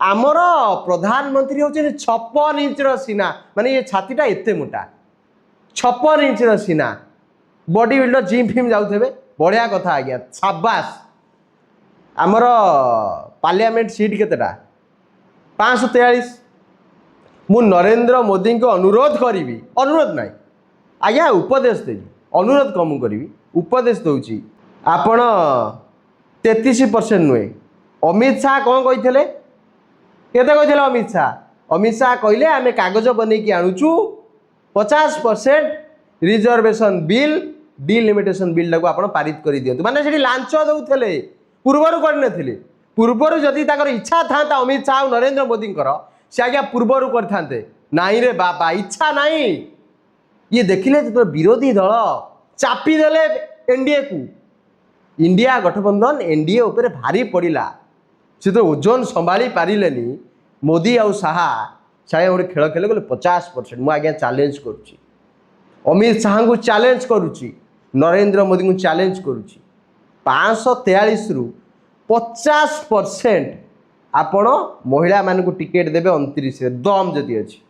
आमर प्रधानमंत्री हूँ 56 इंचर सीना माने ये छातीटा एते मोटा 56 इंचर सीना बॉडी बिल्डर जिम फिम जाऊे बढ़िया कथा आज्ञा साबास आमर पार्लियामेंट सीट केतेटा 543 मु नरेंद्र मोदी को अनुरोध करी अनुरोध ना आज्ञा उपदेश देवी अनुरोध कम करी उपदेश दूची आपण 33% नुहे अमित शाह कौन कही केते अमित शाह कहले आम कागज बनई आणुचु 50% रिजर्वेशन बिल डिलिमिटेशन बिल को आप पारित कर दिंतु माने से लांच दौले पूर्वर करते पूर्वर जदि इच्छा था अमित शाह नरेंद्र मोदी से आज्ञा पूर्वर करते नाई रे बाबा इच्छा नाई ये देखिले जो विरोधी दल चापी देले एनडीए को इंडिया गठबंधन एनडीए उपर भारी पड़ा से तो ओजन संभाली पारे मोदी आउ शाह साहे गोटे खेल खेले गले 50% मुझे आज्ञा चैलेंज करुच्ची अमित शाह को चैलेंज करुच्ची नरेंद्र मोदी को चैलेंज करुच्ची 543 रु 50% आपण महिला मान टिकेट देवे 29 दम जदि अच्छी